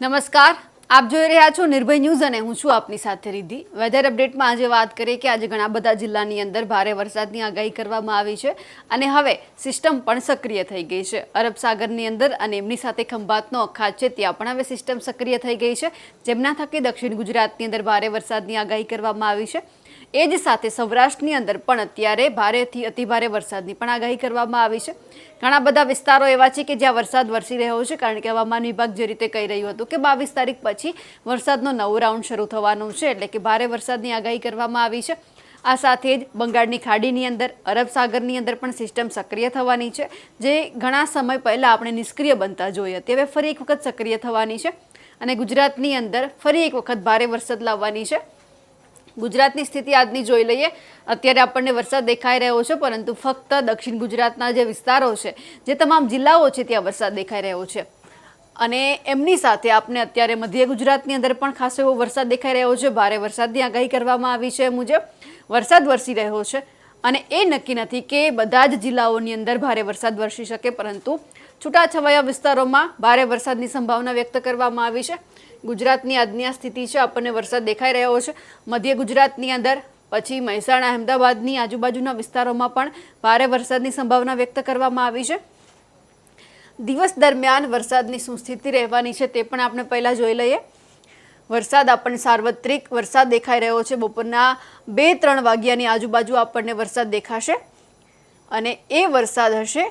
નમસ્કાર, આપ જોઈ રહ્યા છો નિર્ભય ન્યૂઝ અને હું છું આપની સાથે રિદ્ધિ। વેધર અપડેટમાં આજે વાત કરીએ કે આજે ઘણા બધા જિલ્લાની અંદર ભારે વરસાદની આગાહી કરવામાં આવી છે અને હવે સિસ્ટમ પણ સક્રિય થઈ ગઈ છે અરબ સાગરની અંદર અને એમની સાથે ખંભાતનો અખાત છે ત્યાં પણ હવે સિસ્ટમ સક્રિય થઈ ગઈ છે, જેમના થકી દક્ષિણ ગુજરાતની અંદર ભારે વરસાદની આગાહી કરવામાં આવી છે। એ જ સાથે સૌરાષ્ટ્રની અંદર પણ અત્યારે ભારેથી અતિભારે વરસાદની પણ આગાહી કરવામાં આવી છે। ઘણા બધા વિસ્તારો એવા છે કે જ્યાં વરસાદ વરસી રહ્યો છે, કારણ કે હવામાન વિભાગ જે રીતે કહી રહ્યું હતું કે 22 તારીખ પછી વરસાદનો નવો રાઉન્ડ શરૂ થવાનો છે, એટલે કે ભારે વરસાદની આગાહી કરવામાં આવી છે। આ સાથે જ બંગાળની ખાડીની અંદર અરબ સાગરની અંદર પણ સિસ્ટમ સક્રિય થવાની છે, જે ઘણા સમય પહેલાં આપણે નિષ્ક્રિય બનતા જોઈ હતી, હવે ફરી એક વખત સક્રિય થવાની છે અને ગુજરાતની અંદર ફરી એક વખત ભારે વરસાદ લાવવાની છે। ગુજરાતની સ્થિતિ આજની જોઈ લઈએ। અત્યારે આપણને વરસાદ દેખાઈ રહ્યો છે, પરંતુ ફક્ત દક્ષિણ ગુજરાતના જે વિસ્તારો છે, જે તમામ જિલ્લાઓ છે ત્યાં વરસાદ દેખાઈ રહ્યો છે અને એમની સાથે આપણે અત્યારે મધ્ય ગુજરાતની અંદર પણ ખાસો એવો વરસાદ દેખાઈ રહ્યો છે। ભારે વરસાદની આગાહી કરવામાં આવી છે મુજબ વરસાદ વરસી રહ્યો છે અને એ નક્કી નથી કે બધા જ જિલ્લાઓની અંદર ભારે વરસાદ વરસી શકે, પરંતુ છૂટાછવાયા વિસ્તારોમાં ભારે વરસાદની સંભાવના વ્યક્ત કરવામાં આવી છે। ગુજરાતની આજની આ સ્થિતિ છે, આપણને વરસાદ દેખાઈ રહ્યો છે મધ્ય ગુજરાતની અંદર, પછી મહેસાણા અમદાવાદની આજુબાજુના વિસ્તારોમાં પણ ભારે વરસાદની સંભાવના વ્યક્ત કરવામાં આવી છે। દિવસ દરમિયાન વરસાદની શું સ્થિતિ રહેવાની છે તે પણ આપણે પહેલાં જોઈ લઈએ। વરસાદ આપણને સાર્વત્રિક વરસાદ દેખાઈ રહ્યો છે, બપોરના 2-3 વાગ્યાની આજુબાજુ આપણને વરસાદ દેખાશે અને એ વરસાદ હશે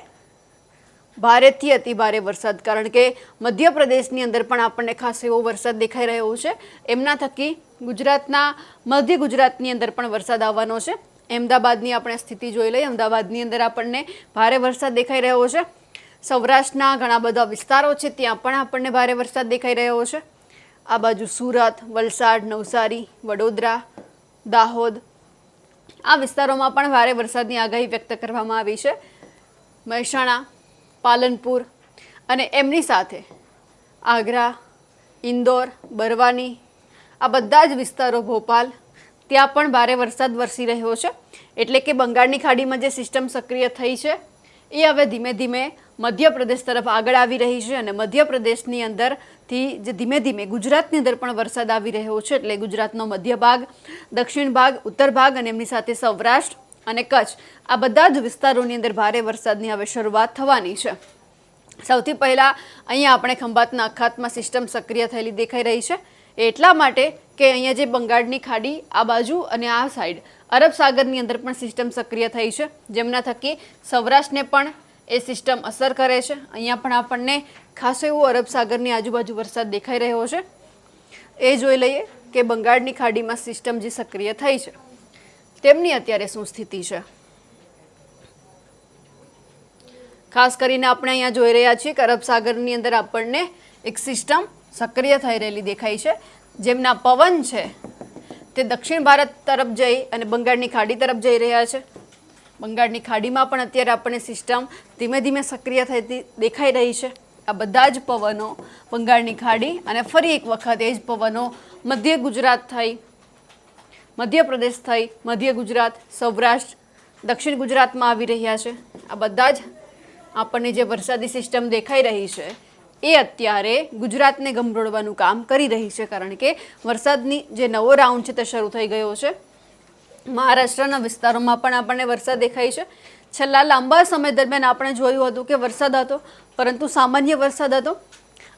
ભારેથી અતિ ભારે વરસાદ, કારણ કે મધ્યપ્રદેશની અંદર પણ આપણને ખાસ એવો વરસાદ દેખાઈ રહ્યો છે। એમના થકી ગુજરાતના મધ્ય ગુજરાતની અંદર પણ વરસાદ આવવાનો છે। અમદાવાદની આપણે સ્થિતિ જોઈ લઈએ। અમદાવાદની અંદર આપણને ભારે વરસાદ દેખાઈ રહ્યો છે। સૌરાષ્ટ્રના ઘણા બધા વિસ્તારો છે ત્યાં પણ આપણને ભારે વરસાદ દેખાઈ રહ્યો છે। આ બાજુ સુરત, વલસાડ, નવસારી, વડોદરા, દાહોદ, આ વિસ્તારોમાં પણ ભારે વરસાદની આગાહી વ્યક્ત કરવામાં આવી છે। મહેસાણા, પાલનપુર અને એમની સાથે આગ્રા, ઇન્દોર, બરવાની, આ બધા જ વિસ્તારો, ભોપાલ, ત્યાં પણ ભારે વરસાદ વરસી રહ્યો છે। એટલે કે બંગાળની ખાડીમાં જે સિસ્ટમ સક્રિય થઈ છે એ હવે ધીમે ધીમે મધ્યપ્રદેશ તરફ આગળ આવી રહી છે અને મધ્યપ્રદેશની અંદરથી જે ધીમે ધીમે ગુજરાતની અંદર પણ વરસાદ આવી રહ્યો છે, એટલે ગુજરાતનો મધ્ય ભાગ, દક્ષિણ ભાગ, ઉત્તર ભાગ અને એમની સાથે સૌરાષ્ટ્ર અને કચ્છ, આ બધા જ વિસ્તારોની અંદર ભારે વરસાદની હવે શરૂઆત થવાની છે। સૌથી પહેલાં અહીંયા આપણે ખંભાતના અખાતમાં સિસ્ટમ સક્રિય થયેલી દેખાઈ રહી છે, એટલા માટે કે અહીંયા જે બંગાળની ખાડી આ બાજુ અને આ સાઈડ અરબ સાગરની અંદર પણ સિસ્ટમ સક્રિય થઈ છે, જેમના થકી સૌરાષ્ટ્રને પણ એ સિસ્ટમ અસર કરે છે। અહીંયા પણ આપણને ખાસો એવો અરબ સાગરની આજુબાજુ વરસાદ દેખાઈ રહ્યો છે। એ જોઈ લઈએ કે બંગાળની ખાડીમાં સિસ્ટમ જે સક્રિય થઈ છે તેમની અત્યારે શું સ્થિતિ છે। ખાસ કરીને આપણે અહીંયા જોઈ રહ્યા છીએ કે અરબ સાગરની અંદર આપણને એક સિસ્ટમ સક્રિય થઈ રહેલી દેખાય છે, જેમના પવન છે તે દક્ષિણ ભારત તરફ જઈ અને બંગાળની ખાડી તરફ જઈ રહ્યા છે। બંગાળની ખાડીમાં પણ અત્યારે આપણને સિસ્ટમ ધીમે ધીમે સક્રિય થતી દેખાઈ રહી છે। આ બધા જ પવનો બંગાળની ખાડી અને ફરી એક વખત એ જ પવનો મધ્ય ગુજરાત થઈ, મધ્યપ્રદેશ થઈ, મધ્ય ગુજરાત, સૌરાષ્ટ્ર, દક્ષિણ ગુજરાતમાં આવી રહ્યા છે। આ બધા જ આપણને જે વરસાદી સિસ્ટમ દેખાઈ રહી છે એ અત્યારે ગુજરાતને ગમરોડવાનું કામ કરી રહી છે, કારણ કે વરસાદની જે નવો રાઉન્ડ છે તે શરૂ થઈ ગયો છે। મહારાષ્ટ્રના વિસ્તારોમાં પણ આપણને વરસાદ દેખાય છે। છેલ્લા લાંબા સમય દરમિયાન આપણે જોયું હતું કે વરસાદ હતો, પરંતુ સામાન્ય વરસાદ હતો।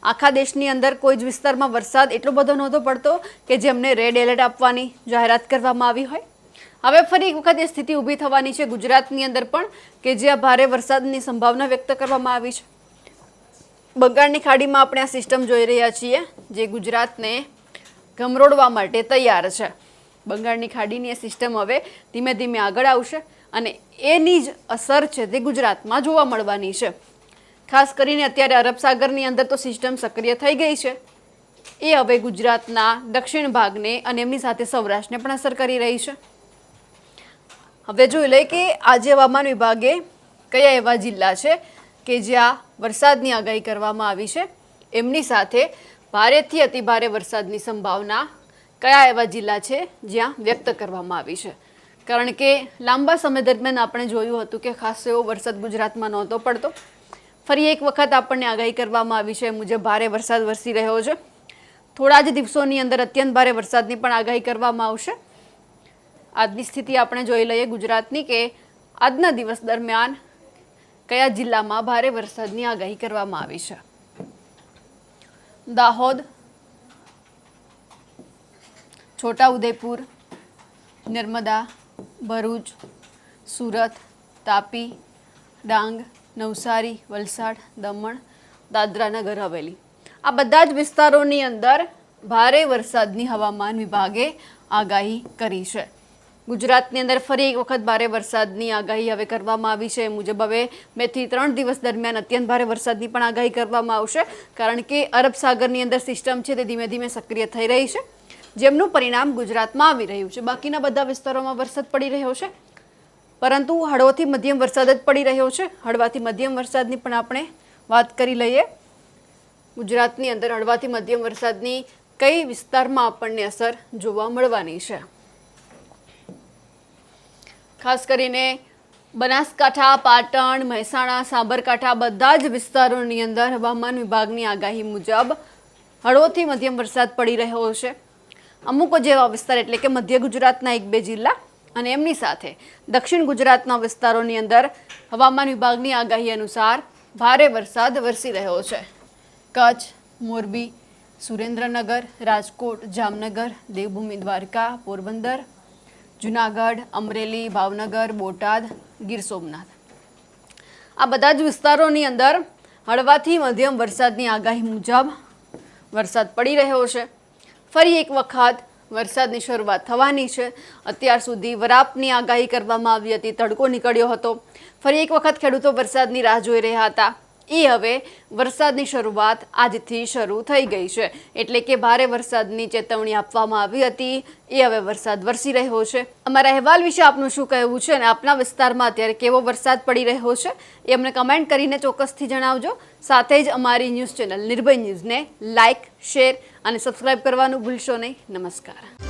આખા દેશની અંદર કોઈ જ વિસ્તારમાં વરસાદ એટલો બધો નહોતો પડતો કે જેમને રેડ એલર્ટ આપવાની જાહેરાત કરવામાં આવી હોય। હવે ફરી એક વખત એ સ્થિતિ ઊભી થવાની છે ગુજરાતની અંદર પણ, કે જ્યાં ભારે વરસાદની સંભાવના વ્યક્ત કરવામાં આવી છે। બંગાળની ખાડીમાં આપણે આ સિસ્ટમ જોઈ રહ્યા છીએ જે ગુજરાતને ગમરોડવા માટે તૈયાર છે। બંગાળની ખાડીની એ સિસ્ટમ હવે ધીમે ધીમે આગળ આવશે અને એની જ અસર છે તે ગુજરાતમાં જોવા મળવાની છે। ખાસ કરીને અત્યારે અરબ સાગરની અંદર તો સિસ્ટમ સક્રિય થઈ ગઈ છે, એ હવે ગુજરાતના દક્ષિણ ભાગને અને એમની સાથે સૌરાષ્ટ્રને પણ અસર કરી રહી છે। હવે જોઈ લઈએ કે આજે હવામાન વિભાગે કયા એવા જિલ્લા છે કે જ્યાં વરસાદની આગાહી કરવામાં આવી છે, એમની સાથે ભારેથી અતિભારે વરસાદની સંભાવના કયા એવા જિલ્લા છે જ્યાં વ્યક્ત કરવામાં આવી છે। કારણ કે લાંબા સમય દરમિયાન આપણે જોયું હતું કે ખાસ એવો વરસાદ ગુજરાતમાં નહોતો પડતો, ફરી એક વખત આપણને આગાહી કરવામાં આવી છે મુજબ ભારે વરસાદ વરસી રહ્યો છે। થોડા જ દિવસોની અંદર અત્યંત ભારે વરસાદની પણ આગાહી કરવામાં આવશે. આજની સ્થિતિ આપણે જોઈ લઈએ ગુજરાતની કે આજના દિવસ દરમિયાન કયા જિલ્લામાં ભારે વરસાદની આગાહી કરવામાં આવી છે. દાહોદ, છોટાઉદેપુર, નર્મદા, ભરૂચ, સુરત, તાપી, ડાંગ, નવસારી, વલસાડ, દમણ, દાદરા નગર હવેલી, આ બધા જ વિસ્તારોની અંદર ભારે વરસાદની હવામાન વિભાગે આગાહી કરી છે. ગુજરાતની અંદર ફરી એક વખત ભારે વરસાદની આગાહી હવે કરવામાં આવી છે. એ મુજબ હવે 2 થી 3 દિવસ દરમિયાન અત્યંત ભારે વરસાદની પણ આગાહી કરવામાં આવશે, કારણ કે અરબ સાગરની અંદર સિસ્ટમ છે તે ધીમે ધીમે સક્રિય થઈ રહી છે, જેમનું પરિણામ ગુજરાતમાં આવી રહ્યું છે. બાકીના બધા વિસ્તારોમાં વરસાદ પડી રહ્યો છે, પરંતુ હળવોથી મધ્યમ વરસાદ જ પડી રહ્યો છે. હળવાથી મધ્યમ વરસાદની પણ આપણે વાત કરી લઈએ. ગુજરાતની અંદર હળવાથી મધ્યમ વરસાદની કઈ વિસ્તારમાં આપણને અસર જોવા મળવાની છે. ખાસ કરીને બનાસકાંઠા, પાટણ, મહેસાણા, સાબરકાંઠા બધા જ વિસ્તારોની અંદર હવામાન વિભાગની આગાહી મુજબ હળવોથી મધ્યમ વરસાદ પડી રહ્યો છે. અમુક જેવા વિસ્તાર એટલે કે મધ્ય ગુજરાતના 1-2 જિલ્લા અને એમની સાથે દક્ષિણ ગુજરાતના વિસ્તારોની અંદર હવામાન વિભાગની આગાહી અનુસાર ભારે વરસાદ વરસી રહ્યો છે. કચ્છ, મોરબી, સુરેન્દ્રનગર, રાજકોટ, જામનગર, દેવભૂમિ દ્વારકા, પોરબંદર, જુનાગઢ, અમરેલી, ભાવનગર, બોટાદ, ગીર સોમનાથ, આ બધા જ વિસ્તારોની અંદર હળવાથી મધ્યમ વરસાદની આગાહી મુજબ વરસાદ પડી રહ્યો છે. ફરી એક વખત વરસાદની શરૂઆત થવાની છે. અત્યાર સુધી વરાપની આગાહી કરવામાં આવી હતી, તડકો નીકળ્યો હતો. ફરી એક વખત ખેડૂતો વરસાદની રાહ જોઈ રહ્યા હતા. એ હવે વરસાદની શરૂઆત આજથી શરૂ થઈ ગઈ છે, એટલે કે ભારે વરસાદની ચેતવણી આપવામાં આવી હતી, એ હવે વરસાદ વરસી રહ્યો છે. અમારા અહેવાલ વિશે આપનું શું કહેવું છે અને આપના વિસ્તારમાં અત્યારે કેવો વરસાદ પડી રહ્યો છે એ અમને કમેન્ટ કરીને ચોક્કસથી જણાવજો. સાથે જ અમારી ન્યૂઝ ચેનલ નિર્ભય ન્યૂઝને લાઇક, શેર અને સબસ્ક્રાઇબ કરવાનું ભૂલશો નહીં. નમસ્કાર.